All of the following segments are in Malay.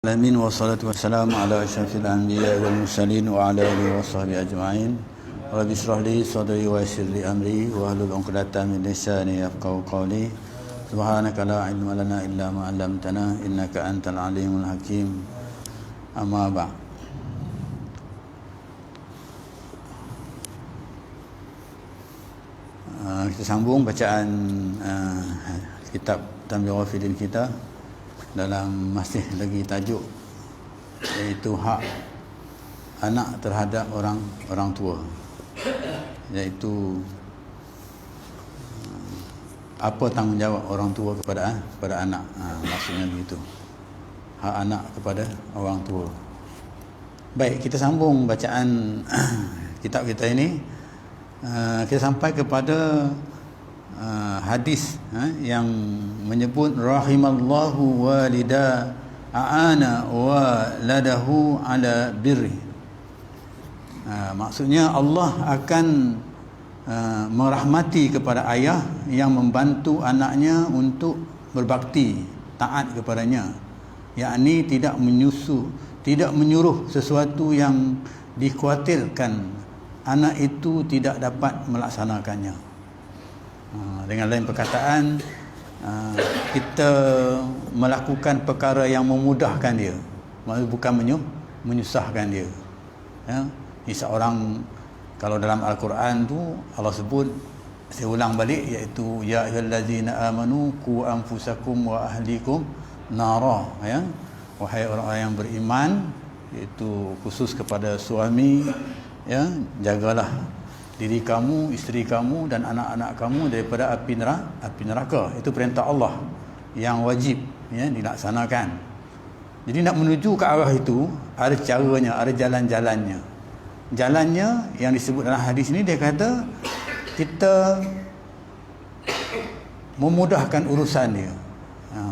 Alamin wassalatu wassalamu ala asyrafil anbiya wal mursalin wa ala alihi washabbihi ajma'in. Rabbi shrah li sadri wa yassir li amri wa hlul 'uqdatam min lisani yafqahu qawli. Subhanaka la ilma lana illa ma 'allamtana innaka antal alimul hakim. Amma ba'd. Kita sambung bacaan kitab Tanbihul Ghafilin kita dalam masih lagi tajuk iaitu hak anak terhadap orang tua, iaitu apa tanggungjawab orang tua kepada anak. Maksudnya begitu, hak anak kepada orang tua. Baik, kita sambung bacaan kitab kita ini. Kita sampai kepada hadis yang menyebut rahimallahu walida aana waladahu ala birri. Maksudnya Allah akan merahmati kepada ayah yang membantu anaknya untuk berbakti, taat kepadanya, yakni tidak menyuruh sesuatu yang dikhawatirkan anak itu tidak dapat melaksanakannya. Dengan lain perkataan, kita melakukan perkara yang memudahkan dia, bukan menyusahkan dia. Ini seorang, kalau dalam Al-Quran tu Allah sebut, saya ulang balik, iaitu ya ayyuhallazina amanu qu anfusakum wa ahlikum nara. Wahai orang-orang yang beriman, iaitu khusus kepada suami, jagalah diri kamu, isteri kamu dan anak-anak kamu daripada api neraka. Itu perintah Allah yang wajib dilaksanakan. Jadi nak menuju ke arah itu ada caranya, ada jalan-jalannya. Jalannya yang disebut dalam hadis ini, dia kata kita memudahkan urusan dia,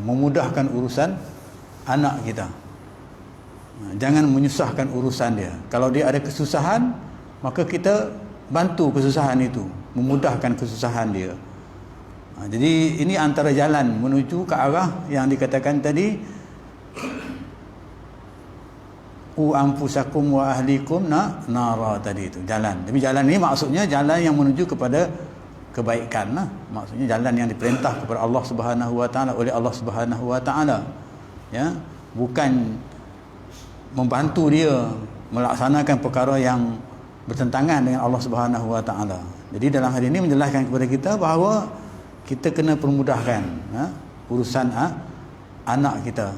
memudahkan urusan anak kita. Jangan menyusahkan urusan dia. Kalau dia ada kesusahan, maka kita bantu kesusahan itu, memudahkan kesusahan dia. Jadi ini antara jalan menuju ke arah yang dikatakan tadi, qu anfusakum wa ahlikum nara tadi itu, jalan. Tapi jalan ini maksudnya jalan yang menuju kepada kebaikan lah. Maksudnya jalan yang diperintah kepada Allah Subhanahu wa taala oleh Allah Subhanahu wa taala. Bukan membantu dia melaksanakan perkara yang bertentangan dengan Allah Subhanahu wa taala. Jadi dalam hal ini menjelaskan kepada kita bahawa kita kena permudahkan urusan anak kita.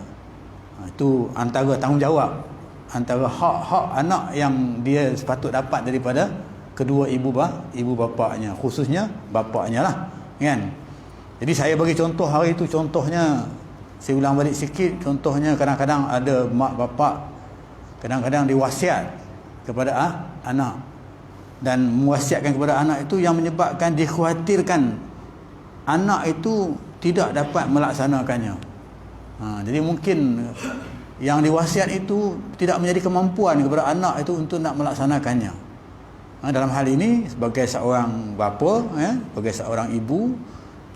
Itu antara tanggungjawab, antara hak-hak anak yang dia sepatut dapat daripada kedua ibu bapaknya, khususnya bapaknya lah, kan. Jadi saya bagi contoh hari itu, contohnya saya ulang balik sikit, contohnya kadang-kadang ada mak bapak kadang-kadang diwasiat kepada anak, dan mewasiatkan kepada anak itu yang menyebabkan dikhawatirkan anak itu tidak dapat melaksanakannya. Jadi mungkin yang diwasiat itu tidak menjadi kemampuan kepada anak itu untuk nak melaksanakannya. Dalam hal ini sebagai seorang bapa, sebagai seorang ibu,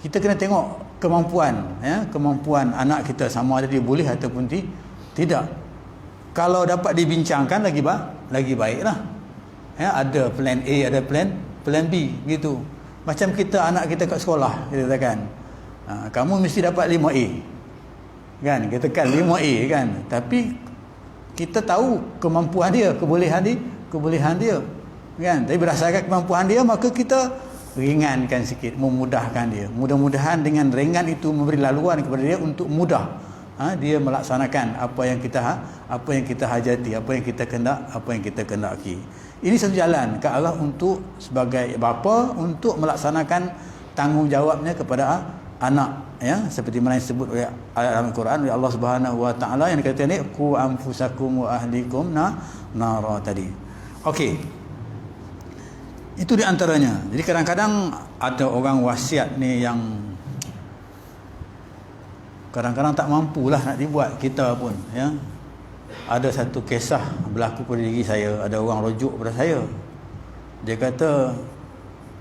kita kena tengok kemampuan anak kita, sama ada dia boleh ataupun tidak. Kalau dapat dibincangkan lagi baiklah. Ada plan A, ada plan B gitu. Macam kita, anak kita kat sekolah, kita katakan, kamu mesti dapat 5A. Kan? Kita katakan 5A kan. Tapi kita tahu kemampuan dia, kebolehan dia. Kan? Tapi berdasarkan kemampuan dia, maka kita ringankan sikit, memudahkan dia. Mudah-mudahan dengan ringan itu memberi laluan kepada dia untuk mudah dia melaksanakan apa yang kita hajati, apa yang kita kendaki. Ini satu jalan ke arah untuk sebagai bapa untuk melaksanakan tanggungjawabnya kepada anak, seperti mana disebut oleh dalam Al-Quran oleh Allah Subhanahu wa taala yang dikatakan ni qu anfusakum wa ahlikum nara tadi. Okey. Itu di antaranya. Jadi kadang-kadang ada orang wasiat ni yang kadang-kadang tak mampulah nak dibuat, kita pun Ada satu kisah berlaku pada diri saya. Ada orang rujuk kepada saya, dia kata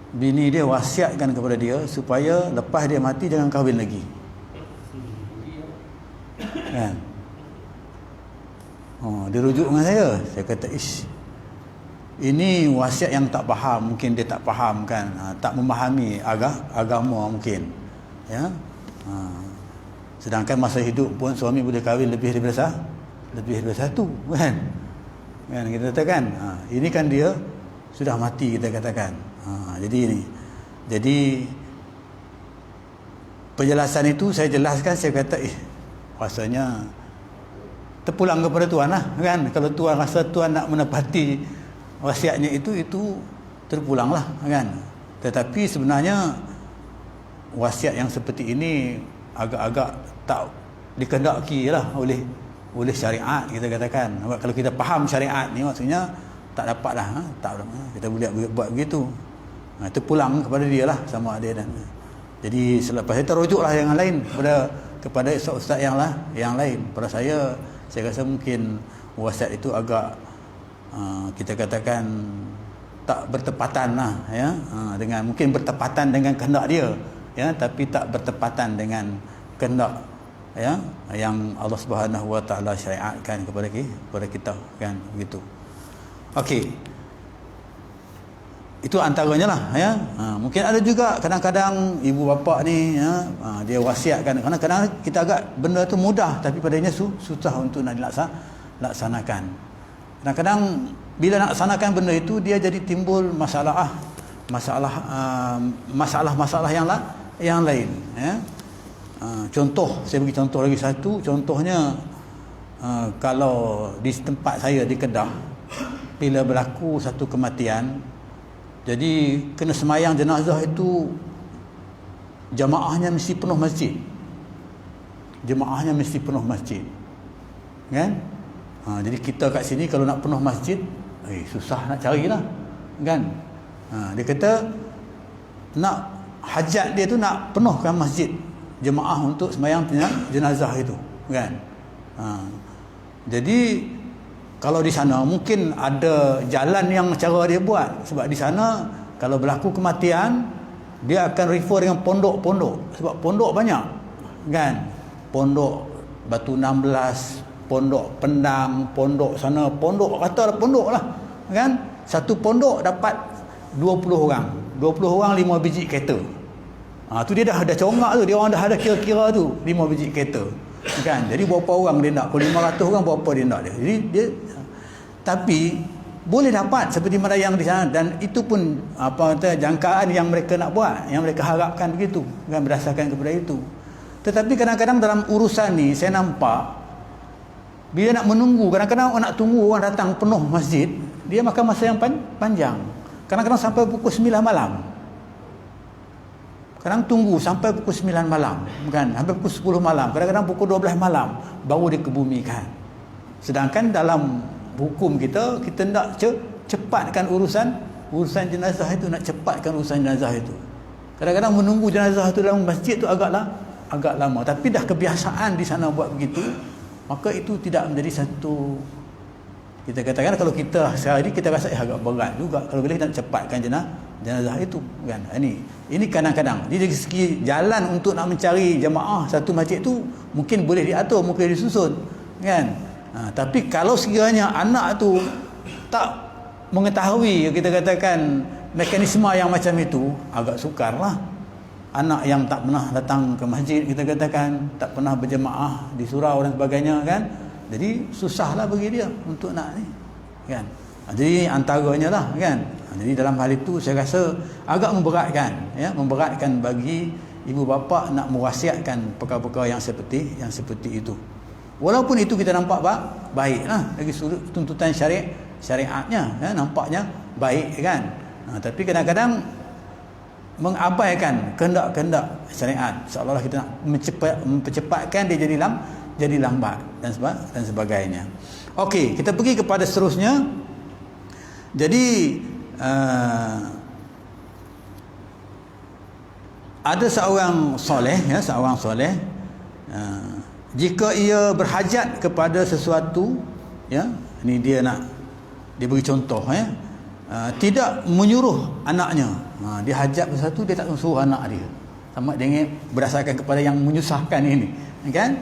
bini dia wasiatkan kepada dia supaya lepas dia mati jangan kahwin lagi. Kan? Dia rujuk dengan saya kata ish, ini wasiat yang tak faham, mungkin dia tak faham kan, tak memahami agama mungkin, ya. Sedangkan masa hidup pun suami boleh kahwin lebih daripada satu, kan kita katakan. Ini kan dia sudah mati, kita katakan. Jadi penjelasan itu saya jelaskan, saya kata rasanya terpulang kepada Tuhan lah, kan. Kalau Tuhan rasa Tuhan nak menepati wasiatnya itu terpulang lah, kan. Tetapi sebenarnya wasiat yang seperti ini agak-agak tak dikehendaki lah oleh syariat, kita katakan. Kalau kita faham syariat ni, maksudnya tak dapat lah, kita boleh buat begitu. Terpulang kepada dia lah, sama ada dan. Jadi selepas itu terujuklah yang lain kepada ustaz-ustaz yang lain. Pada saya rasa mungkin wasiat itu agak kita katakan tak bertepatan lah, ya, dengan mungkin bertepatan dengan kehendak dia, ya, tapi tak bertepatan dengan kehendak, ya, yang Allah Subhanahu Wa Taala syariatkan kepada kita, kan, begitu. Okey, itu antaranya lah, ya. Mungkin ada juga kadang-kadang ibu bapa ni, ya, dia wasiatkan, kadang-kadang kita agak benda tu mudah tapi padanya susah untuk nak dilaksanakan. Kadang-kadang bila nak laksanakan benda itu, dia jadi timbul masalah yang lain, ya. Contoh, saya bagi contoh lagi satu. Contohnya, kalau di tempat saya di Kedah, bila berlaku satu kematian, jadi kena semayang jenazah itu jemaahnya mesti penuh masjid. Kan? Jadi kita kat sini kalau nak penuh masjid, susah nak carilah, kan? Dia kata nak hajat dia tu nak penuhkan masjid jemaah untuk semayang jenazah itu, kan? Jadi kalau di sana mungkin ada jalan yang cara dia buat, sebab di sana kalau berlaku kematian dia akan refer dengan pondok-pondok, sebab pondok banyak, kan? Pondok Batu 16, pondok Pendang, pondok sana, pondok katalah pondok lah, kan? Satu pondok dapat 20 orang 5 biji kereta. Tu dia dah congak tu, dia orang dah ada kira-kira tu 5 biji kereta, kan? Jadi berapa orang dia nak? Kalau 500 orang berapa dia nak dia? Jadi dia, tapi boleh dapat seperti merayang di sana, dan itu pun jangkaan yang mereka nak buat, yang mereka harapkan begitu, kan, berdasarkan kepada itu. Tetapi kadang-kadang dalam urusan ni saya nampak bila nak menunggu, kadang-kadang nak tunggu orang datang penuh masjid, dia makan masa yang panjang. Kadang-kadang sampai pukul 9 malam. Kadang tunggu sampai pukul 9 malam, kan? Sampai pukul 10 malam, kadang-kadang pukul 12 malam baru dikebumikan. Sedangkan dalam hukum kita nak cepatkan urusan jenazah itu, nak cepatkan urusan jenazah itu. Kadang-kadang menunggu jenazah itu dalam masjid tu agak lama, tapi dah kebiasaan di sana buat begitu, maka itu tidak menjadi satu, kita katakan kalau kita sehari kita rasa agak berat juga kalau boleh nak cepatkan jenazah itu, kan? Ini kadang-kadang di segi jalan untuk nak mencari jemaah satu masjid tu mungkin boleh diatur, mungkin disusun, kan? Tapi kalau sekiranya anak tu tak mengetahui, kita katakan, mekanisme yang macam itu, agak sukarlah. Anak yang tak pernah datang ke masjid, kita katakan, tak pernah berjemaah di surau dan sebagainya, kan? Jadi susahlah bagi dia untuk nak ni, kan? Jadi antaranya lah, kan? Jadi dalam hal itu saya rasa agak memberatkan, ya, memberatkan bagi ibu bapa nak mewasiatkan perkara-perkara yang seperti itu. Walaupun itu kita nampak baiklah dari sudut tuntutan syariatnya, ya, nampaknya baik, kan? Tapi kadang-kadang mengabaikan kehendak-kehendak syariat, seolah-olah kita nak mempercepatkan dia jadi lambat dan sebagainya. Okey, kita pergi kepada seterusnya. Jadi ada seorang soleh, ya, jika ia berhajat kepada sesuatu, ya, ini dia beri contoh, ya, tidak menyuruh anaknya, dia hajat sesuatu, dia tak suruh anak dia, sama dengan berdasarkan kepada yang menyusahkan ini, kan?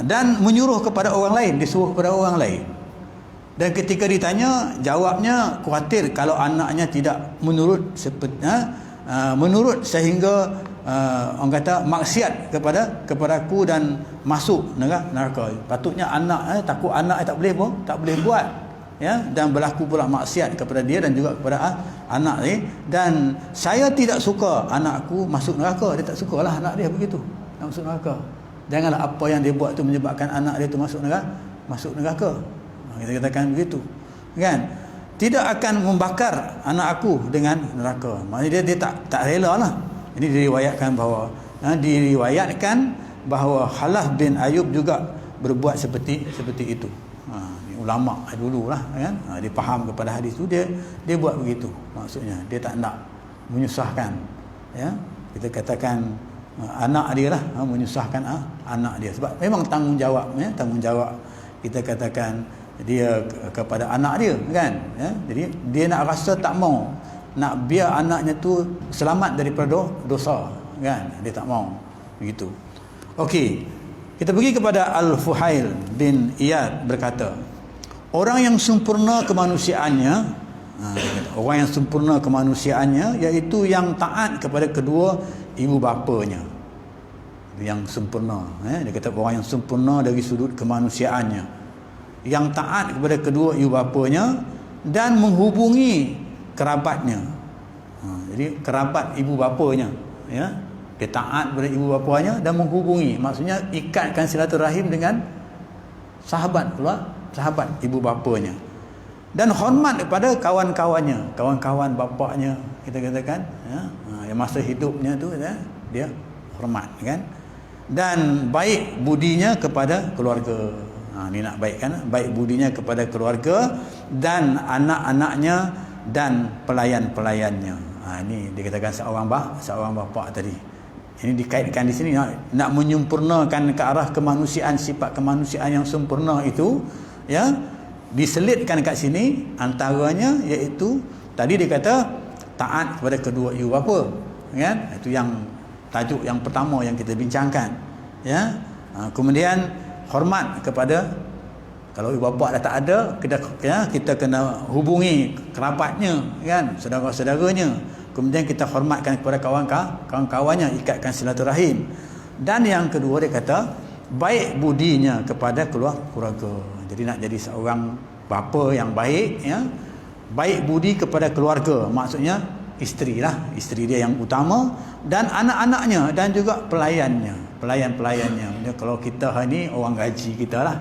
Dan menyuruh kepada orang lain, disuruh kepada orang lain, Dan ketika ditanya, jawabnya khawatir kalau anaknya tidak menurut menurut sehingga orang kata maksiat kepadaku dan masuk neraka. Patutnya anak takut anak tak boleh buat, ya, dan berlaku pula maksiat kepada dia dan juga kepada anak dia. Dan saya tidak suka anakku masuk neraka. Dia tak sukalah anak dia begitu, nak masuk neraka. Janganlah apa yang dia buat tu menyebabkan anak dia tu masuk neraka. Kita katakan begitu, kan? Tidak akan membakar anak aku dengan neraka. Maknanya dia tak rela lah. Ini diriwayatkan bahawa Khalaf bin Ayub juga berbuat seperti itu. Ulama dululah, kan? Dia faham kepada hadis tu, dia buat begitu. Maksudnya dia tak nak menyusahkan, ya. Kita katakan anak dia lah, menyusahkan anak dia, sebab memang tanggungjawab, ya, tanggungjawab kita katakan dia kepada anak dia, kan, ya? Jadi dia nak rasa tak mau nak biar anaknya tu selamat daripada dosa, kan? Dia tak mau begitu. Okey, kita pergi kepada Al-Fuhail bin Iyad berkata, orang yang sempurna kemanusiaannya, iaitu yang taat kepada kedua ibu bapanya. Yang sempurna, dia kata orang yang sempurna dari sudut kemanusiaannya, yang taat kepada kedua ibu bapanya dan menghubungi kerabatnya. Jadi kerabat ibu bapanya, ya, dia taat kepada ibu bapanya dan menghubungi, maksudnya ikatkan silaturahim dengan sahabat ibu bapanya, dan hormat kepada kawan-kawannya, kawan-kawan bapaknya, kita katakan, ya, yang masa hidupnya tu, ya, dia hormat, kan, dan baik budinya kepada keluarga. Ni nak baikkan, baik budinya kepada keluarga dan anak-anaknya dan pelayan-pelayannya. Ini dikatakan seorang bapa tadi. Ini dikaitkan di sini, nak menyempurnakan ke arah kemanusiaan, sifat kemanusiaan yang sempurna itu, ya, diselitkan kat sini antaranya iaitu tadi dia kata taat kepada kedua ibu bapa, kan? Itu yang tajuk yang pertama yang kita bincangkan, ya. Kemudian hormat kepada, kalau ibu bapa dah tak ada, kita kena hubungi kerabatnya, kan, saudara-saudaranya. Kemudian kita hormatkan kepada kawan-kawannya, ikatkan silaturahim. Dan yang kedua dia kata baik budinya kepada keluarga. Jadi nak jadi seorang bapa yang baik, ya, baik budi kepada keluarga, maksudnya isteri dia yang utama, dan anak-anaknya dan juga pelayan-pelayannya. Kalau kita ni orang gaji kita lah,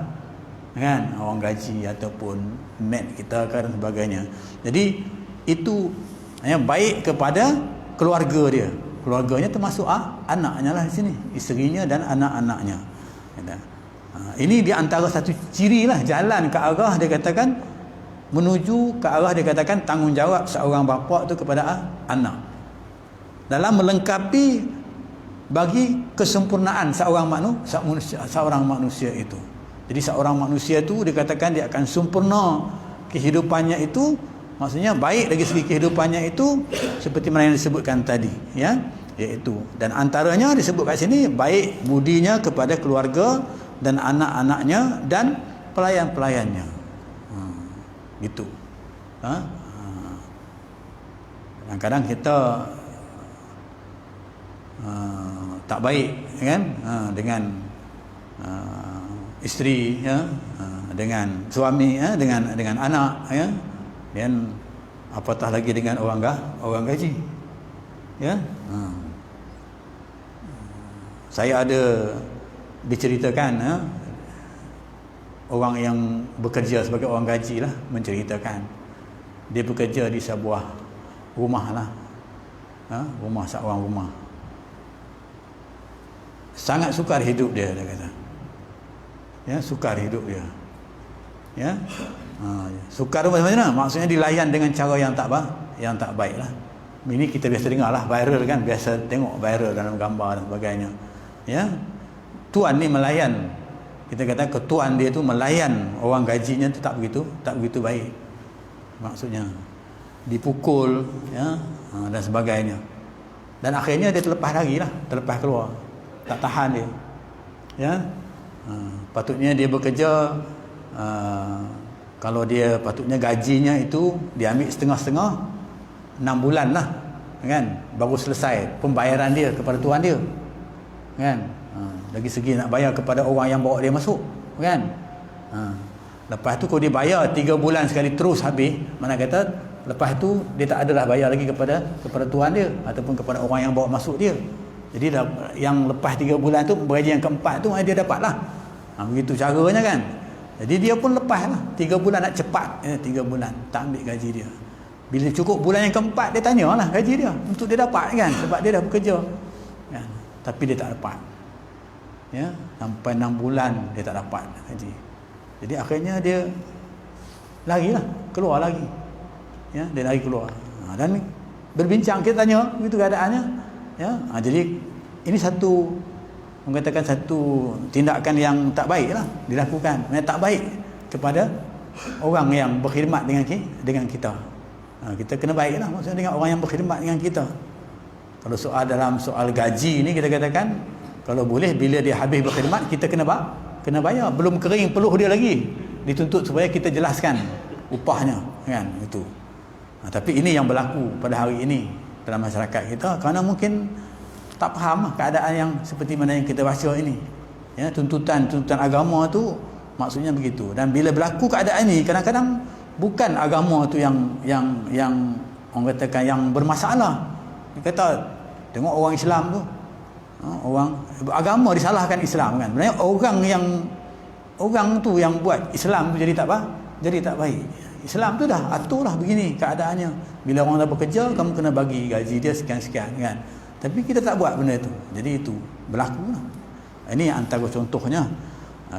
kan, orang gaji ataupun maid kita dan sebagainya. Jadi itu, ya, baik kepada keluarga keluarganya termasuk anaknya lah di sini, isterinya dan anak-anaknya. Ini di antara satu ciri lah jalan ke arah dia katakan menuju ke arah dia katakan tanggungjawab seorang bapa tu kepada anak dalam melengkapi bagi kesempurnaan seorang manusia itu. Jadi seorang manusia itu dikatakan dia akan sempurna kehidupannya itu, maksudnya baik dari segi kehidupannya itu seperti mana yang disebutkan tadi, ya, iaitu, dan antaranya disebut kat sini baik budinya kepada keluarga dan anak-anaknya dan pelayan-pelayannya. Gitu. Kadang-kadang kita tak baik, kan, dengan isteri, ya, dengan suami, ya, dengan anak, ya, dan apatah lagi dengan orang gaji, ya. Saya ada diceritakan, ya, orang yang bekerja sebagai orang gaji lah menceritakan dia bekerja di sebuah rumah lah, seorang rumah. Sangat sukar hidup dia kata, ya, sukar hidup dia, ya. Sukar macam mana? Maksudnya dilayan dengan cara yang tak baik lah. Ini kita biasa dengar lah, viral, kan, biasa tengok viral dalam gambar dan sebagainya, ya. Tuan ni melayan, kita kata ketuan dia tu melayan orang gajinya tu tak begitu baik. Maksudnya dipukul, ya, dan sebagainya. Dan akhirnya dia terlepas keluar. Tak tahan dia, ya. Patutnya dia bekerja Kalau dia patutnya gajinya itu dia ambil setengah-setengah, 6 bulan lah, kan, baru selesai pembayaran dia kepada tuan dia, kan. Dari segi nak bayar kepada orang yang bawa dia masuk, kan. Lepas tu kalau dia bayar 3 bulan sekali terus habis, mana kata lepas tu dia tak adalah bayar lagi kepada tuan dia ataupun kepada orang yang bawa masuk dia. Jadi yang lepas 3 bulan tu, gaji yang keempat tu dia dapat lah. Begitu caranya, kan. Jadi dia pun lepas lah 3 bulan, nak cepat 3 bulan tak ambil gaji dia. Bila cukup bulan yang keempat, dia tanyalah gaji dia untuk dia dapat, kan, sebab dia dah bekerja, kan. Tapi dia tak dapat, ya, sampai 6 bulan dia tak dapat gaji. Jadi akhirnya dia larilah, keluar lagi, ya, dia lari keluar. Dan berbincang, kita tanya begitu keadaannya, ya. Jadi ini satu, mengatakan satu tindakan yang tak baik lah dilakukan, yang tak baik kepada orang yang berkhidmat dengan kita. Kita kena baik lah, maksudnya dengan orang yang berkhidmat dengan kita. Kalau dalam soal gaji ni, kita katakan kalau boleh bila dia habis berkhidmat kita kena bayar. Belum kering peluh dia lagi, dituntut supaya kita jelaskan upahnya, kan, itu. Tapi ini yang berlaku pada hari ini dalam masyarakat kita, kerana mungkin tak faham keadaan yang seperti mana yang kita baca ini, ya. Tuntutan agama tu maksudnya begitu. Dan bila berlaku keadaan ini, kadang-kadang bukan agama tu yang orang katakan yang bermasalah. Dia kata tengok orang Islam tu, orang agama disalahkan Islam, kan. Sebenarnya orang tu yang buat Islam tu jadi tak baik. Islam tu dah aturlah begini keadaannya. Bila orang dah bekerja, kamu kena bagi gaji dia sekian-sekian, kan. Tapi kita tak buat benda tu. Jadi itu berlaku lah. Ini antara contohnya.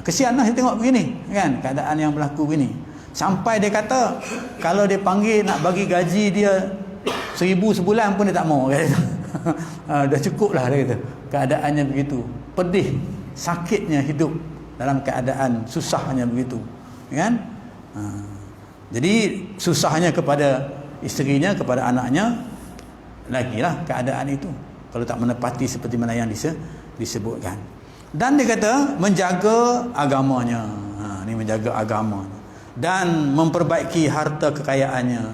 Kesianlah saya tengok begini, kan, keadaan yang berlaku begini. Sampai dia kata kalau dia panggil nak bagi gaji dia 1,000 sebulan pun dia tak mau, kata. Dah cukup lah, dia kata. Keadaannya begitu. Pedih, sakitnya hidup dalam keadaan susahnya begitu, kan. Jadi susahnya kepada isterinya, kepada anaknya, lagilah keadaan itu kalau tak menepati seperti mana yang disebutkan. Dan dia kata menjaga agamanya, ni menjaga agama, dan memperbaiki harta kekayaannya,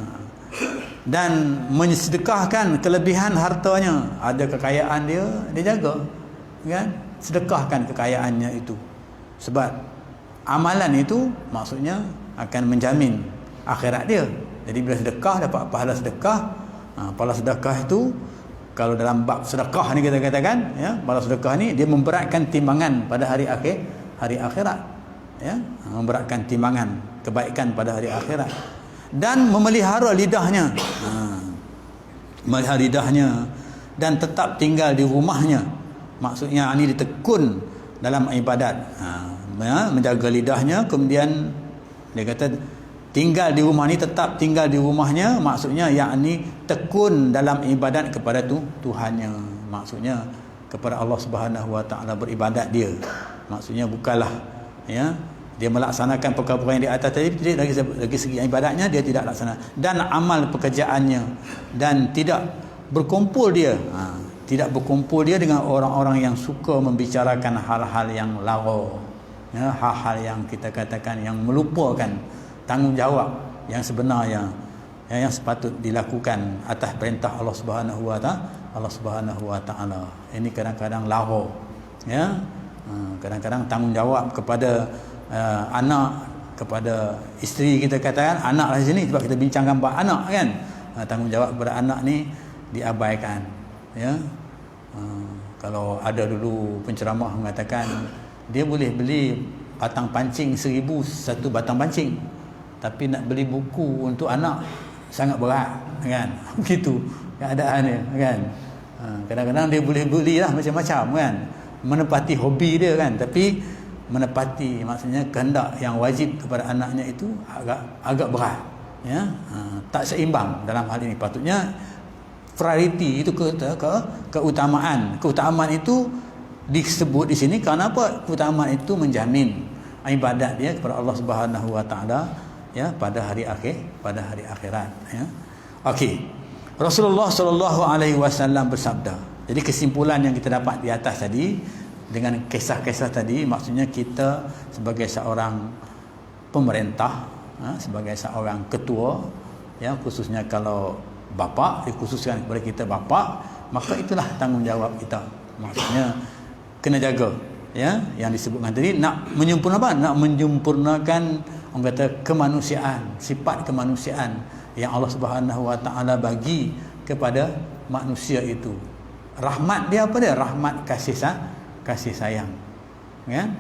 dan mensedekahkan kelebihan hartanya. Ada kekayaan dia jaga, kan, sedekahkan kekayaannya itu. Sebab amalan itu maksudnya akan menjamin akhirat dia. Jadi bila sedekah dapat pahala sedekah. Pahala sedekah itu, kalau dalam bab sedekah ni kita katakan, ya, pahala sedekah ni dia memberatkan timbangan pada hari akhirat, ya, memberatkan timbangan kebaikan pada hari akhirat. Dan memelihara lidahnya, memelihara lidahnya dan tetap tinggal di rumahnya. Maksudnya ini ditekun dalam ibadat, menjaga lidahnya. Kemudian dia kata tinggal di rumah ni, tetap tinggal di rumahnya, maksudnya yakni tekun dalam ibadat kepada Tuhannya, maksudnya kepada Allah Subhanahu Wa Taala beribadat dia. Maksudnya bukanlah, ya, dia melaksanakan perkara-perkara yang di atas tadi, dari segi ibadatnya dia tidak laksana, dan amal pekerjaannya, dan tidak berkumpul dia dengan orang-orang yang suka membicarakan hal-hal yang lara, ya, hal-hal yang kita katakan yang melupakan tanggungjawab yang sebenarnya, yang sepatut dilakukan atas perintah Allah Subhanahu Wa Taala. Ini kadang-kadang lara, ya, kadang-kadang tanggungjawab kepada anak, kepada isteri, kita katakan anak lah di sini sebab kita bincangkan bab anak, kan. Tanggungjawab kepada anak ni diabaikan, ya. Kalau ada dulu penceramah mengatakan dia boleh beli batang pancing 1,000 satu batang pancing, tapi nak beli buku untuk anak sangat berat, kan. Begitu keadaannya, kan. Kadang-kadang dia boleh beli lah macam-macam, kan, menepati hobi dia, kan. Tapi menepati maksudnya kehendak yang wajib kepada anaknya itu agak berat, ya. Tak seimbang dalam hal ini. Patutnya priority itu keutamaan itu disebut di sini kerana apa? Keutamaan itu menjamin ibadat dia kepada Allah Subhanahu Wa Taala, ya, pada hari akhirat, ya. Okey. Rasulullah sallallahu alaihi wasallam bersabda. Jadi kesimpulan yang kita dapat di atas tadi dengan kisah-kisah tadi, maksudnya kita sebagai seorang pemerintah, sebagai seorang ketua, ya, khususnya kalau bapa, dikhususkan kepada kita bapa, maka itulah tanggungjawab kita. Maksudnya kena jaga, ya, yang disebutkan tadi, nak menyempurnakan, nak menyempurnakan orang kata kemanusiaan, sifat kemanusiaan yang Allah Subhanahu Wa Taala bagi kepada manusia itu. Rahmat dia apa dia? Rahmat kasih sayang, kan?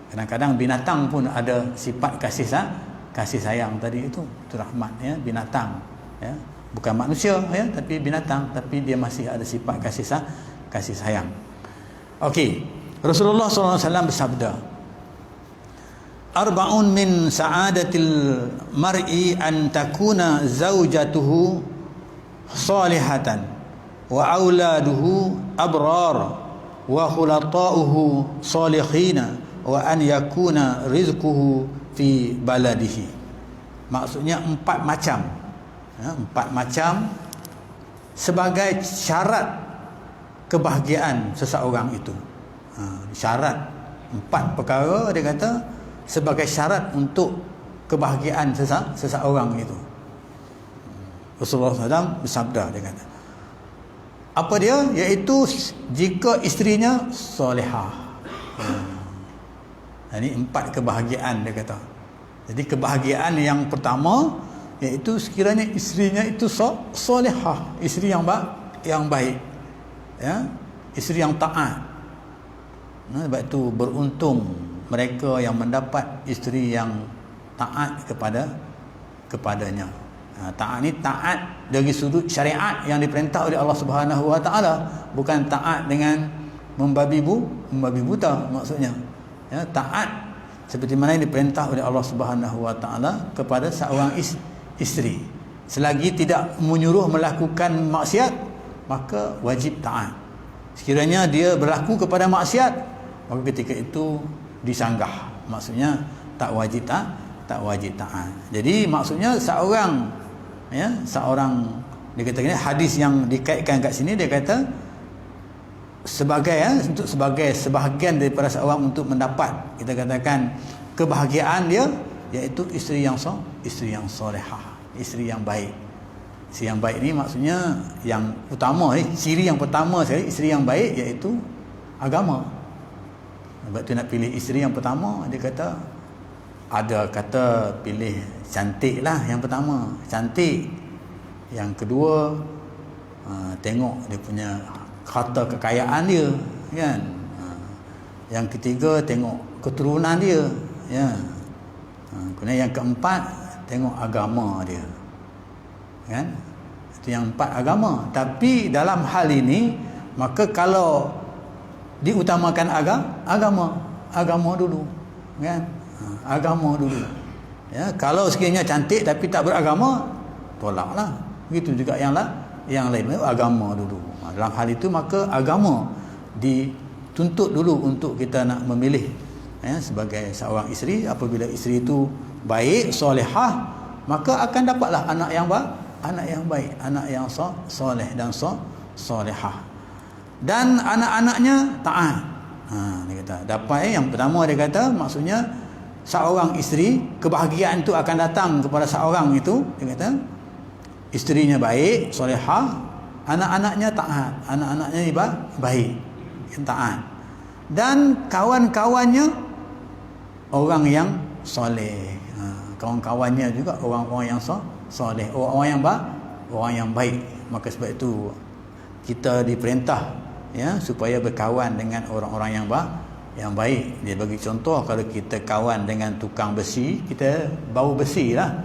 Kadang-kadang binatang pun ada sifat kasih sayang tadi itu rahmat, ya, binatang, ya, bukan manusia, ya, tapi binatang, tapi dia masih ada sifat kasih sayang. Okey, Rasulullah SAW bersabda, arba'un min sa'adatil mar'i an takuna zaujatuhu salihatan wa auladuhu abrar wa khulata'uhu salihina wa an yakuna rizquhu fi baladihi. Maksudnya 4 macam, ya, 4 macam sebagai syarat kebahagiaan seseorang itu. Syarat 4 perkara dia kata sebagai syarat untuk kebahagiaan seseorang itu. Rasulullah SAW bersabda, dia kata, apa dia? Iaitu jika isterinya solehah. Ini 4 kebahagiaan dia kata. Jadi kebahagiaan yang pertama iaitu sekiranya isterinya itu solehah, isteri yang baik, ya, isteri yang taat. Sebab itu beruntung mereka yang mendapat isteri yang taat kepadanya. Taat ni taat dari sudut syariat yang diperintah oleh Allah Subhanahu Wa Taala, bukan taat dengan membabi buta maksudnya. Ya, taat seperti mana yang diperintah oleh Allah Subhanahu Wa Taala kepada seorang isteri. Selagi tidak menyuruh melakukan maksiat, maka wajib taat. Sekiranya dia berlaku kepada maksiat, maka ketika itu disanggah. Maksudnya tak wajib taat. Jadi maksudnya seorang dia kata hadis yang dikaitkan kat sini, dia kata sebagai sebahagian daripada seorang untuk mendapat, kita katakan, kebahagiaan dia, iaitu isteri yang solehah, isteri yang baik. Isteri yang baik ni maksudnya yang utama, ciri yang pertama sekali isteri yang baik iaitu agama. Sebab tu nak pilih isteri yang pertama, dia kata ada kata pilih cantik lah yang pertama, cantik. Yang kedua, tengok dia punya harta kekayaan dia, kan. Yang ketiga, tengok keturunan dia, ya. Kemudian yang keempat, tengok agama dia, kan. Itu yang 4 agama. Tapi dalam hal ini, maka kalau diutamakan agama dulu, kan. Agama dulu, ya. Kalau sekiranya cantik tapi tak beragama, tolaklah. Begitu juga yang lain, agama dulu. Dalam hal itu maka agama dituntut dulu untuk kita nak memilih, ya, sebagai seorang isteri. Apabila isteri itu baik, solehah, maka akan dapatlah anak yang baik, anak yang soleh dan solehah. Dan anak-anaknya taat. Dia kata dapat, yang pertama dia kata maksudnya seorang isteri, kebahagiaan itu akan datang kepada seorang itu, dia kata isterinya baik, solehah, anak-anaknya taat, anak-anaknya baik, taat, dan kawan-kawannya orang yang soleh. Kawan-kawannya juga orang-orang yang soleh, orang yang baik. Maka sebab itu kita diperintah, ya, supaya berkawan dengan orang-orang yang baik. Dia bagi contoh, kalau kita kawan dengan tukang besi, kita bau besi lah,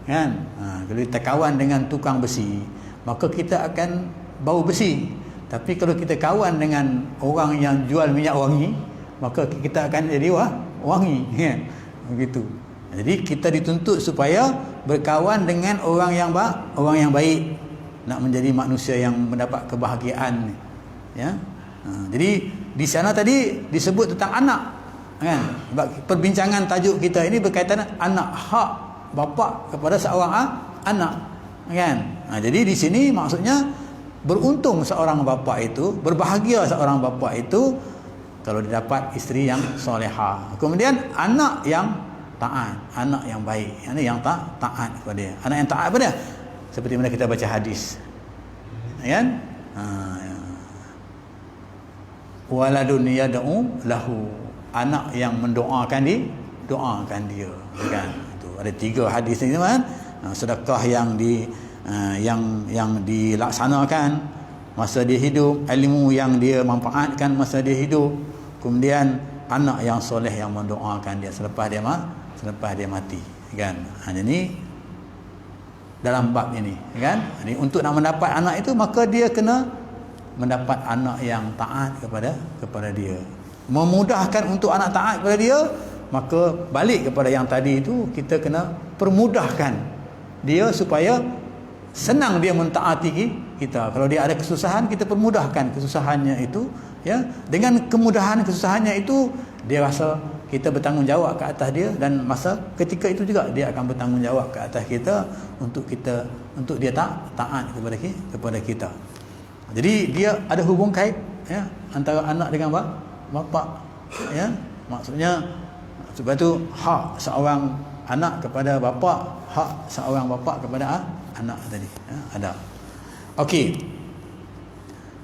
kan. Kalau kita kawan dengan tukang besi, maka kita akan bau besi. Tapi kalau kita kawan dengan orang yang jual minyak wangi, maka kita akan jadi wangi, kan. Begitu. Jadi kita dituntut supaya berkawan dengan orang yang baik, nak menjadi manusia yang mendapat kebahagiaan, ya. Jadi di sana tadi disebut tentang anak, kan. Sebab perbincangan tajuk kita ini berkaitan anak, hak bapa kepada seorang anak, kan. Jadi di sini maksudnya beruntung seorang bapa itu, berbahagia seorang bapa itu kalau dia dapat isteri yang solehah. Kemudian anak yang taat, anak yang baik. Yang ni yang taat kepada dia. Anak yang taat pada seperti mana kita baca hadis. Kan? Waladun yad'u lahu, anak yang mendoakan doakan dia, kan? Itu ada 3 hadis ni kan. Sedekah yang yang dilaksanakan masa dia hidup, ilmu yang dia manfaatkan masa dia hidup, kemudian anak yang soleh yang mendoakan dia selepas dia mati, kan? Jadi dalam bab ini, kan? Ini untuk nak mendapat anak itu, maka dia kena mendapat anak yang taat kepada dia. Memudahkan untuk anak taat kepada dia, maka balik kepada yang tadi itu, kita kena permudahkan dia supaya senang dia mentaati kita. Kalau dia ada kesusahan, kita permudahkan kesusahannya itu, ya. Dengan kemudahan kesusahannya itu, dia rasa kita bertanggungjawab ke atas dia, dan masa ketika itu juga dia akan bertanggungjawab ke atas kita untuk dia taat kepada kita. Jadi dia ada hubung kait, ya, antara anak dengan bapa, ya. Maksudnya sebab tu hak seorang anak kepada bapa, hak seorang bapa kepada anak tadi, ya, ada. Okey.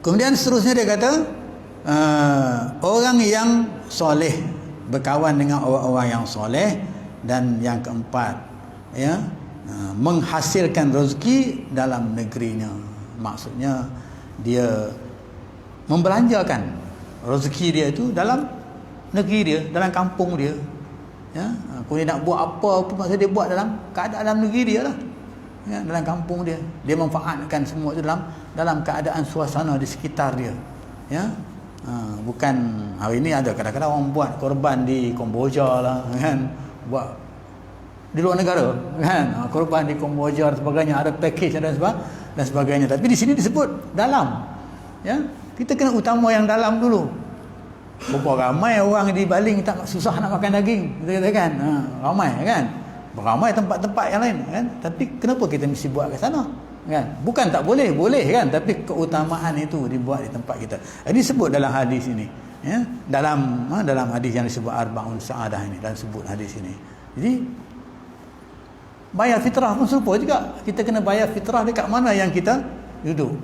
Kemudian seterusnya dia kata orang yang soleh, berkawan dengan orang-orang yang soleh, dan yang keempat, ya, menghasilkan rezeki dalam negerinya. Maksudnya dia membelanjakan rezeki dia itu dalam negeri dia, dalam kampung dia, ya. Kalau dia nak buat apa pun, masa dia buat dalam keadaan dalam negeri dia lah, ya, dalam kampung dia. Dia memanfaatkan semua itu dalam keadaan suasana di sekitar dia, ya. Bukan hari ini ada kadang-kadang orang buat korban di Kamboja lah, kan, buat di luar negara, kan, korban di Kamboja dan sebagainya, ada package dan sebagainya. Tapi di sini disebut dalam, ya. Kita kena utama yang dalam dulu. Berapa ramai orang di Baling tak susah nak makan daging, kita katakan, ramai, kan, ramai tempat-tempat yang lain, kan. Tapi kenapa kita mesti buat kat sana, kan? Bukan tak boleh, kan, tapi keutamaan itu dibuat di tempat kita. Ini sebut dalam hadis ini, ya, dalam hadis yang disebut Arba'un Sa'adah ini, dan sebut hadis ini. Jadi bayar fitrah pun serupa juga. Kita kena bayar fitrah dekat mana yang kita duduk,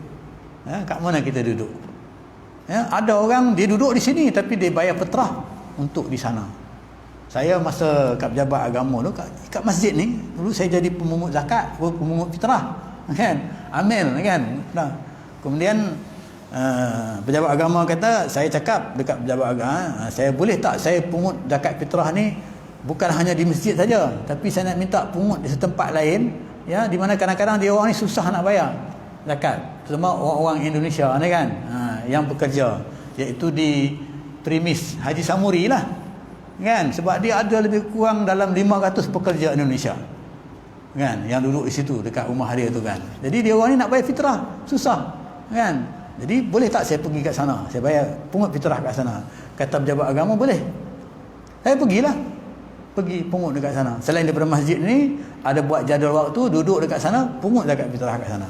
ya, kat mana kita duduk, ya. Ada orang dia duduk di sini tapi dia bayar fitrah untuk di sana. Saya masa kat pejabat agama tu, kat masjid ni dulu saya jadi pemungut zakat, pemungut fitrah, kan, amil, kan. Nah, kemudian pejabat agama kata, saya cakap dekat pejabat agama, saya boleh tak saya pungut zakat fitrah ni bukan hanya di masjid saja, tapi saya nak minta pungut di setempat lain, ya, di mana kadang-kadang dia orang ni susah nak bayar zakat, terutama orang-orang Indonesia ni, kan, yang bekerja, iaitu di premis Haji Samuri lah, kan, sebab dia ada lebih kurang dalam 500 pekerja Indonesia, kan, yang duduk di situ dekat rumah dia tu, kan. Jadi dia orang ni nak bayar fitrah susah, kan. Jadi boleh tak saya pergi kat sana, saya bayar pungut fitrah kat sana? Kata pejabat agama, boleh. Saya pergi pungut dekat sana. Selain daripada masjid ni, ada buat jadual waktu, duduk dekat sana, pungut zakat fitrah kat sana.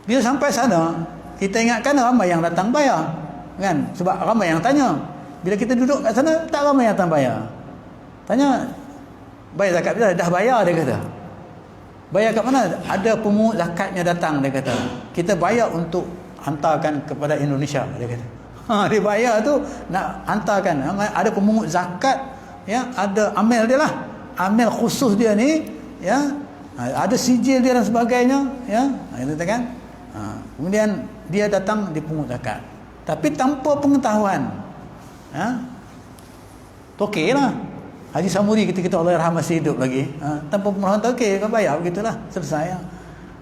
Bila sampai sana, kita ingatkan ramai yang datang bayar, kan, sebab ramai yang tanya. Bila kita duduk kat sana, tak ramai yang datang bayar. Tanya, bayar zakat fitrah? Dah bayar, dia kata. Bayar kat mana? Ada pemungut zakatnya datang, dia kata. Kita bayar untuk hantarkan kepada Indonesia, dia kata. Dia bayar tu nak hantarkan. Ada pemungut zakat, ya, ada amil dia lah, amil khusus dia ni, ya, ada sijil dia dan sebagainya, ya, itu kan. Kemudian dia datang dipungut zakat, tapi tanpa pengetahuan, ya. Okey lah, Haji Samuri kita Allah yarham masih hidup lagi, tanpa pengetahuan, okey, kau bayar, begitulah, selesai, ya.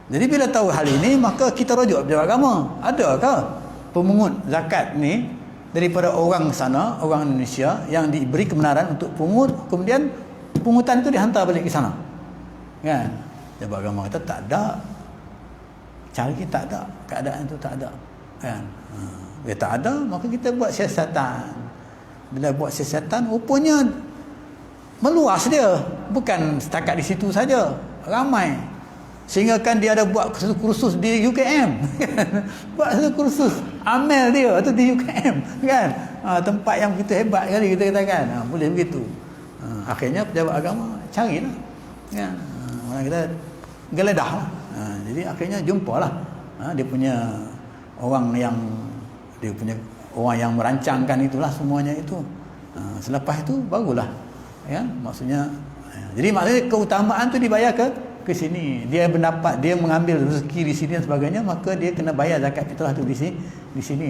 Jadi bila tahu hal ini, maka kita rujuk pejabat agama, adakah pemungut zakat ni daripada orang sana, orang Indonesia yang diberi kebenaran untuk pungut, kemudian pungutan itu dihantar balik ke sana, kan. Pejabat agama kata tak ada, cara kita tak ada, keadaan itu tak ada, kan. Bila tak ada, maka kita buat siasatan. Bila buat siasatan, rupanya meluas dia, bukan setakat di situ saja, ramai, sehingga kan dia ada buat satu kursus di UKM, buat satu kursus amil dia tu di UKM, kan. Tempat yang begitu hebat kali kita katakan, boleh begitu. Akhirnya pejabat agama carilah, kan? Orang kita geledah lah. Jadi akhirnya jumpalah dia punya orang yang merancangkan itulah semuanya itu. Selepas itu barulah, ya, maksudnya. Jadi maksudnya keutamaan tu dibayar ke sini. Dia mengambil rezeki di sini dan sebagainya, maka dia kena bayar zakat fitrah tu di sini,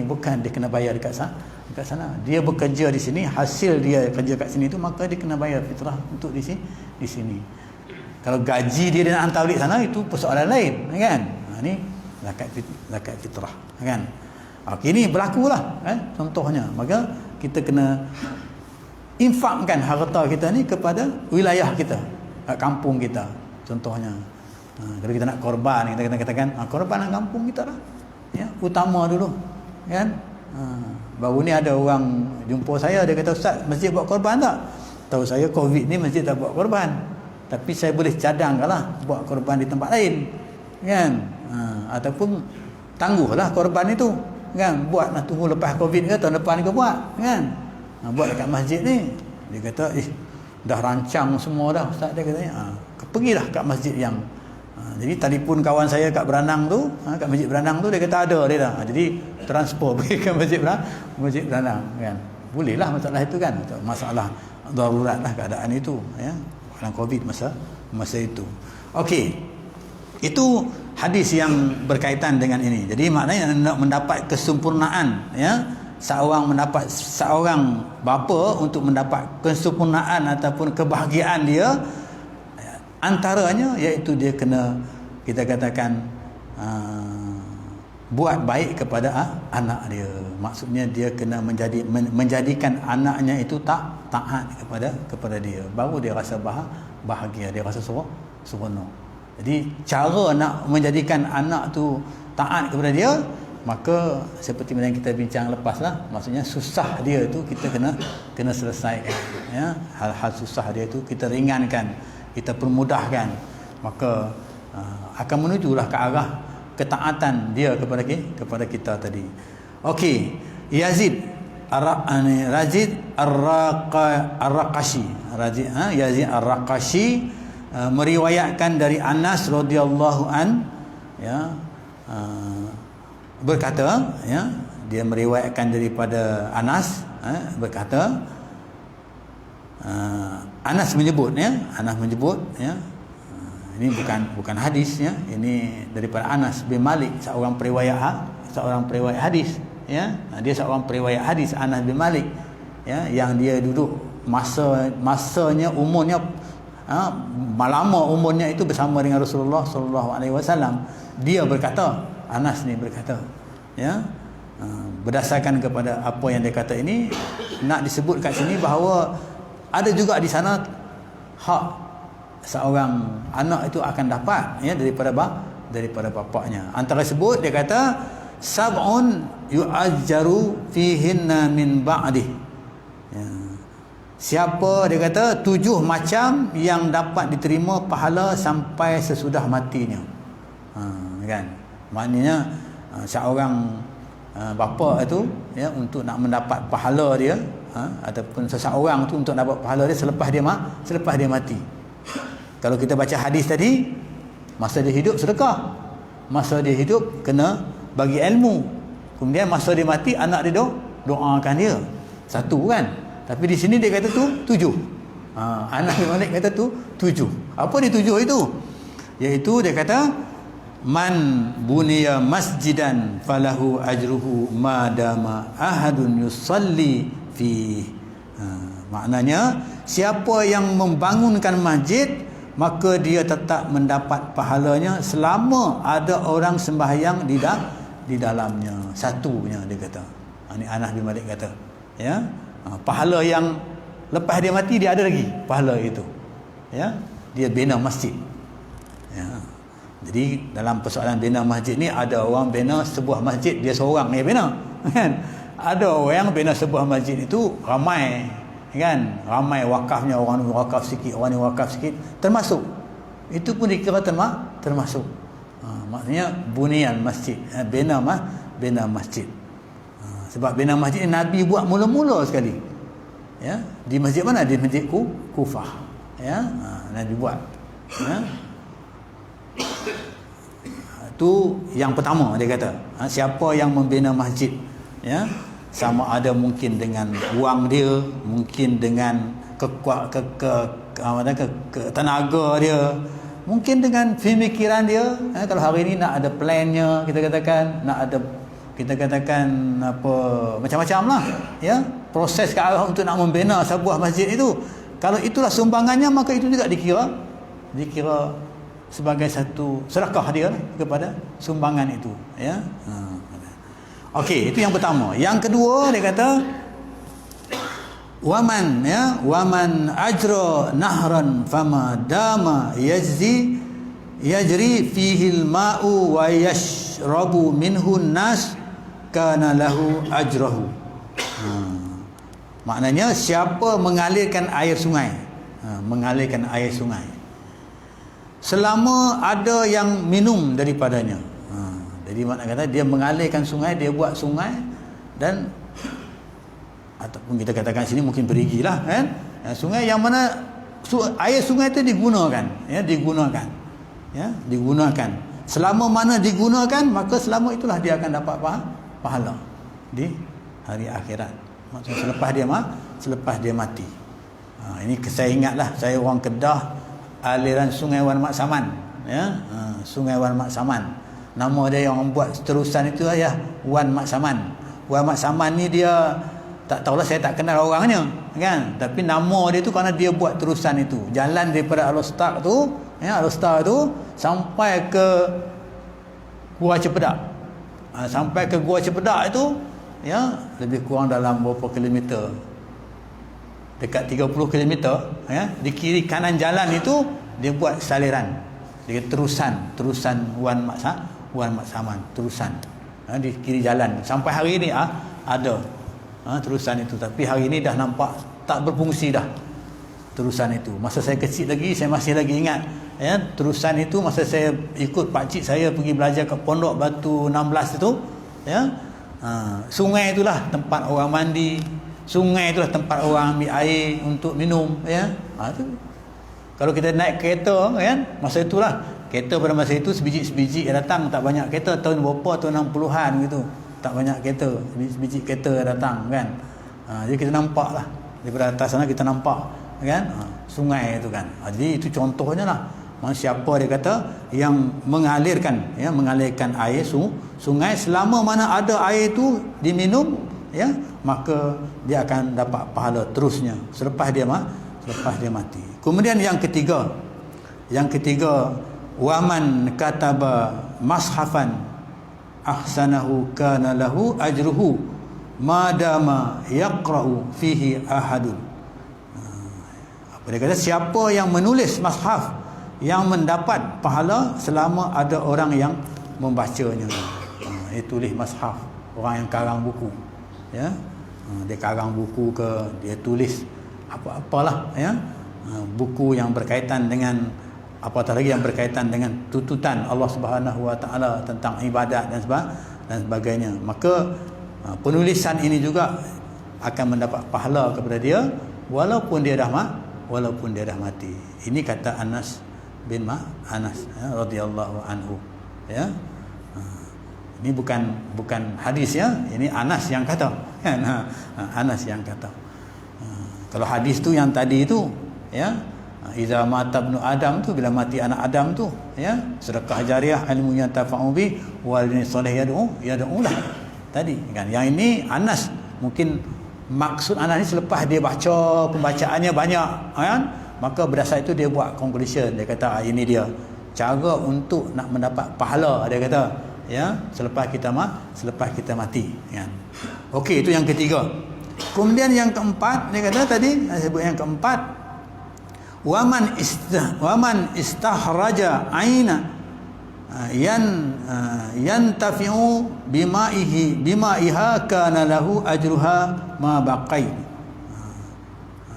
bukan dia kena bayar dekat sana. Dia bekerja di sini, hasil dia kerja kat sini tu, maka dia kena bayar fitrah untuk di sini. Kalau gaji dia nak hantar balik sana, itu persoalan lain, kan? Ni zakat fitrah, kan? Okey, ni berlakulah, contohnya. Maka kita kena infakkan harta kita ni kepada wilayah kita, kampung kita, contohnya. Kalau kita nak korban, kita kena katakan korban kampung kita lah, ya, utama dulu, kan? Baru ni ada orang jumpa saya, dia kata, "Ustaz, masjid buat korban tak?" Tahu saya Covid ni masjid tak buat korban, tapi saya boleh cadangkanlah buat korban di tempat lain, kan? Ataupun tangguhlah korban itu, kan? Buat nak tunggu lepas Covid ke tahun depan ke buat, kan? Buat dekat masjid ni. Dia kata, dah rancang semua dah Ustaz, dia katanya. Pergilah kat masjid yang jadi telefon kawan saya kat Beranang tu, kat masjid Beranang tu, dia kata ada dia dah. Jadi transfer pergi ke masjid Beranang, kan? Bolehlah masalah itu, kan? Masalah darurat lah keadaan itu, ya. Dalam Covid masa itu. Okey. Itu hadis yang berkaitan dengan ini. Jadi maknanya nak mendapat kesempurnaan, ya. Seorang bapa untuk mendapat kesempurnaan ataupun kebahagiaan dia, antaranya iaitu dia kena, kita katakan, buat baik kepada anak dia. Maksudnya dia kena menjadikan anaknya itu taat kepada dia, baru dia rasa bahagia, dia rasa seronok. Jadi cara nak menjadikan anak tu taat kepada dia, maka seperti yang kita bincang lepas lah, maksudnya susah dia tu kita kena selesaikan, ya. Hal-hal susah dia tu kita ringankan, kita permudahkan, maka akan menujulah ke arah ketaatan dia kepada kita tadi. Okey, Yazid Ar-Raqashi, Yazid Ar-Raqashi meriwayatkan dari Anas radhiyallahu an, ya, berkata, ya, dia meriwayatkan daripada Anas, berkata, Anas menyebut, ya, ini bukan hadis, ya, ini daripada Anas bin Malik, seorang periwayat hadis, ya. Dia seorang periwayat hadis, Anas bin Malik, ya, yang dia duduk masanya umurnya lama umurnya itu bersama dengan Rasulullah sallallahu alaihi wasallam. Dia berkata, Anas ni berkata, ya, berdasarkan kepada apa yang dia kata ini, nak disebut kat sini bahawa ada juga di sana hak seorang anak itu akan dapat, ya, daripada bapaknya. Antara sebut dia kata sab'un yu'ajjaru fihinna min ba'di, ya. Siapa, dia kata 7 macam yang dapat diterima pahala sampai sesudah matinya, kan? Maknanya seorang bapa itu, ya, untuk nak mendapat pahala dia, ataupun seseorang tu untuk dapat pahala dia selepas dia mati. Kalau kita baca hadis tadi, masa dia hidup sedekah, masa dia hidup kena bagi ilmu, kemudian masa dia mati anak dia doakan dia, satu, kan? Tapi di sini dia kata tu 7. Anas bin Malik kata tu 7. Apa dia 7 itu? Iaitu dia kata man buniya masjidan falahu ajruhu madama ahadun yusalli fi. Maknanya siapa yang membangunkan masjid, maka dia tetap mendapat pahalanya selama ada orang sembahyang di dalamnya. Satunya dia kata. Ini Anas bin Malik kata, ya. Pahala yang lepas dia mati dia ada lagi pahala itu, ya. Dia bina masjid, ya. Jadi dalam persoalan bina masjid ni, ada orang bina sebuah masjid dia seorang yang bina, kan? Ada orang yang bina sebuah masjid itu ramai, kan? Ramai wakafnya, orang ni wakaf sikit, orang ni wakaf sikit, termasuk. Itu pun dikira termasuk. Maksudnya bunian masjid, bina masjid. Sebab bina masjid Nabi buat mula-mula sekali, Ya, di masjid mana? Di masjid Kufah. Ya, dan dibuat. Ya. Itu yang pertama dia kata. Siapa yang membina masjid, ya, sama ada mungkin dengan wang dia, mungkin dengan tenaga dia, mungkin dengan pemikiran dia. Kalau hari ini nak ada plannya, kita katakan apa, macam-macam lah, ya, proses ke arah untuk nak membina sebuah masjid itu. Kalau itulah sumbangannya, maka itu juga dikira sebagai satu sedekah dia lah kepada sumbangan itu, ya. Okey, itu yang pertama. Yang kedua dia kata waman ajra nahran fama dama yajri fihi al-ma'u wa yashrabu minhu an-nas kana lahu ajrahu. Maknanya siapa mengalirkan air sungai, selama ada yang minum daripadanya. Jadi makna kata dia mengalirkan sungai, dia buat sungai, dan ataupun kita katakan sini mungkin perigilah, kan? Sungai yang mana air sungai itu digunakan. Selama mana digunakan, maka selama itulah dia akan dapat pahala di hari akhirat. Maksudnya selepas dia mati. Ini saya ingatlah, saya orang Kedah, aliran Sungai Wan Mak Saman, ya. Sungai Wan Mak Saman. Nama dia yang buat terusan itu ya, Wan Mak Saman. Wan Mak Saman ni dia, tak tahulah, saya tak kenal orangnya, kan, tapi nama dia tu kerana dia buat terusan itu. Jalan daripada Al-Ustaz tu, ya, Al-Ustaz tu sampai ke Gua Cepedak. Sampai ke Gua Cepedak itu, ya, lebih kurang dalam berapa kilometer? Dekat 30 kilometer, ya. Di kiri kanan jalan itu dia buat saliran. Dia terusan Wan Mak Saman, terusan. Di kiri jalan. Sampai hari ini ada terusan itu, tapi hari ini dah nampak tak berfungsi dah terusan itu. Masa saya kecil lagi, saya masih lagi ingat, ya, terusan itu masa saya ikut pakcik saya pergi belajar ke Pondok Batu 16 itu, ya. Sungai itulah tempat orang mandi, sungai itulah tempat orang ambil air untuk minum, ya. Itu kalau kita naik kereta, kan, masa itulah kereta pada masa itu sebiji-sebiji datang, tak banyak kereta. Tahun berapa, tahun 60-an gitu, tak banyak kereta, sebiji kereta datang, kan. Jadi kita nampak lah daripada atas sana, kita nampak, kan, sungai itu, kan. Jadi itu contohnya lah. Siapa dia kata yang mengalirkan air sungai, selama mana ada air itu diminum, ya, maka dia akan dapat pahala terusnya selepas dia mati. Kemudian yang ketiga, waman kataba mashafan ahsanahu kana lahu ajruhu madama yaqra'u fihi ahadun. Apa dia kata? Siapa yang menulis mushaf, yang mendapat pahala selama ada orang yang membacanya. Dia tulis mushaf, orang yang karang buku, ya. Dia karang buku ke, dia tulis apa-apalah, ya, buku yang berkaitan dengan, apatah lagi yang berkaitan dengan tuntutan Allah Subhanahu Wa Taala tentang ibadat dan sebagainya. Maka penulisan ini juga akan mendapat pahala kepada dia walaupun dia dah mati. Ini kata Anas bin Anas, ya, radhiyallahu anhu, ya. Ini bukan hadis, ya, ini Anas yang kata, kan. Anas yang kata. Kalau hadis tu yang tadi itu, ya, iza mata ibnu Adam tu, bila mati anak Adam tu, ya, sedekah jariah, ilmu yang tafa'u bi, walidin soleh yad'u lah tadi, kan. Yang ini Anas, mungkin maksud Anas ni selepas dia baca, pembacaannya banyak, kan, maka berdasar itu dia buat conclusion. Dia kata ini dia cara untuk nak mendapat pahala, dia kata, ya, selepas kita mati, kan. Okey, itu yang ketiga. Kemudian yang keempat, dia kata tadi saya sebut yang keempat, waman istahraja aina yantafi'u bimaiha kana lahu ajruha ma baqai.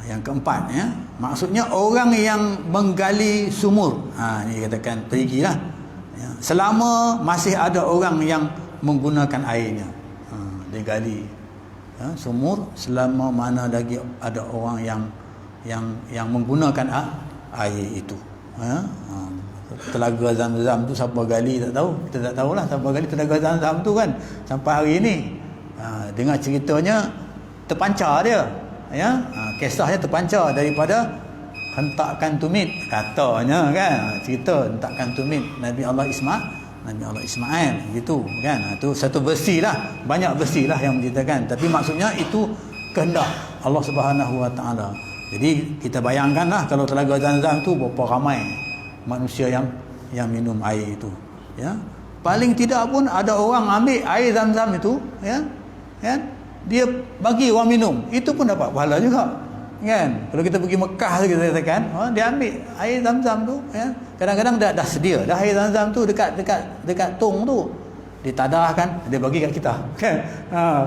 Yang keempat, ya, maksudnya orang yang menggali sumur, ni katakan perigilah, ya, selama masih ada orang yang menggunakan airnya, dia gali, sumur selama mana lagi ada orang yang menggunakan air itu. Telaga Zam-Zam tu siapa gali tak tahu, kita tak tahulah siapa gali telaga Zam-Zam tu kan sampai hari ini. Dengar ceritanya terpancar dia, kisahnya terpancar daripada hentakan tumit katanya kan, cerita hentakan tumit Nabi Allah Ismail gitu kan. Itu satu versi lah, banyak versi lah yang menceritakan, tapi maksudnya itu kehendak Allah Subhanahu Wa Taala. Jadi kita bayangkanlah kalau telaga Zam-Zam tu berapa ramai manusia yang minum air itu, paling tidak pun ada orang ambil air Zam-Zam itu, dia bagi orang minum, itu pun dapat pahala juga kan. Kalau kita pergi Mekah kita katakan, dia ambil air Zam-Zam tu, kadang-kadang dah sedia dah air Zam-Zam tu dekat tong tu, ditadahkan, dia bagi kat kita kan,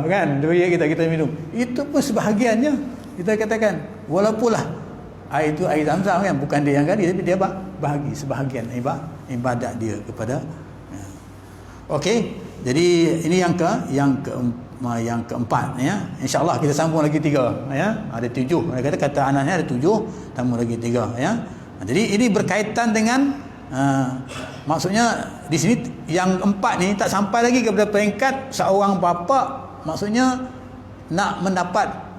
kan dia bagi kat kita minum, itu pun sebahagiannya kita katakan, walaupun lah air itu air Zam-Zam kan, bukan dia yang gali, tapi dia bahagi sebahagian ibadat dia kepada. Okey, jadi ini yang keempat, InsyaAllah kita sambung lagi 3, ada 7. Mereka kata anaknya ada 7, tambah lagi 3, Jadi ini berkaitan dengan maksudnya di sini yang 4 ni tak sampai lagi kepada peringkat seorang bapa, maksudnya nak mendapat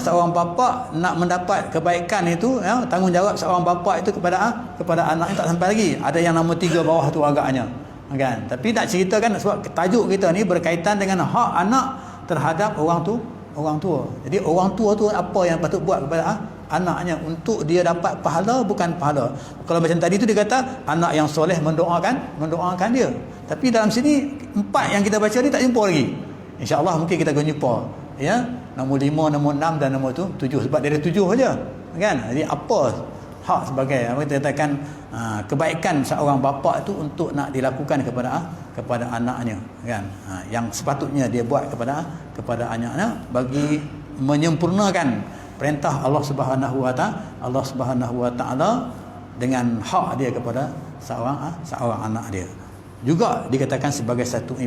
seorang bapa nak mendapat kebaikan itu, tanggungjawab seorang bapa itu kepada anaknya tak sampai lagi. Ada yang nombor 3 bawah tu agaknya kan. Tapi nak ceritakan sebab tajuk kita ni berkaitan dengan hak anak terhadap orang tua. Jadi orang tua tu apa yang patut buat kepada anaknya untuk dia dapat pahala, bukan pahala. Kalau macam tadi tu dia kata anak yang soleh mendoakan dia. Tapi dalam sini 4 yang kita baca ni tak jumpa lagi. InsyaAllah mungkin kita akan jumpa, nombor 5, nombor 6 dan nombor 7, sebab dia ada 7 saja kan. Jadi apa hak sebagai kita katakan kebaikan seorang bapa itu untuk nak dilakukan kepada anaknya kan, yang sepatutnya dia buat kepada anaknya bagi menyempurnakan perintah Allah Subhanahu Wa Taala dengan hak dia kepada seorang anak dia. Juga dikatakan sebagai satu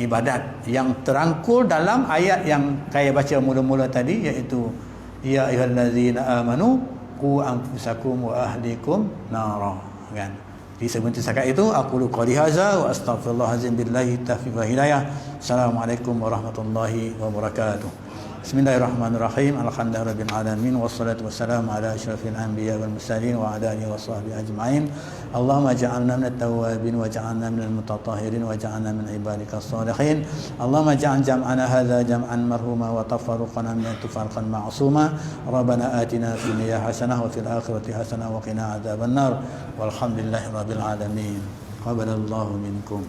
ibadat yang terangkul dalam ayat yang saya baca mula-mula tadi, iaitu ya ayyuhallazina amanu qu anfusakum wa ahlikum nara kan. Di sebelum setakat itu aku qali hadza wa astaghfirullahalazim billahi taufiq wa hidayah. Assalamualaikum warahmatullahi wabarakatuh. Bismillahirrahmanirrahim. Alhamdulillahirabbil alamin wassalatu wassalamu ala asyrafil anbiya wal mursalin wa ala alihi washabbihi ajmain. Allahumma ja'alna minat tawwabin wa ja'alna minal mutatahhirin wa ja'alna min ibadikas shalihin. Allahumma ja'al jam'ana hadza jam'an marhuma wa tafarruqana min tafarruqan ma'suma. Rabbana atina fid dunya hasanah wa fil akhirati hasanah wa qina adzabannar. Walhamdulillahirabbil alamin. Qabalallahu minkum.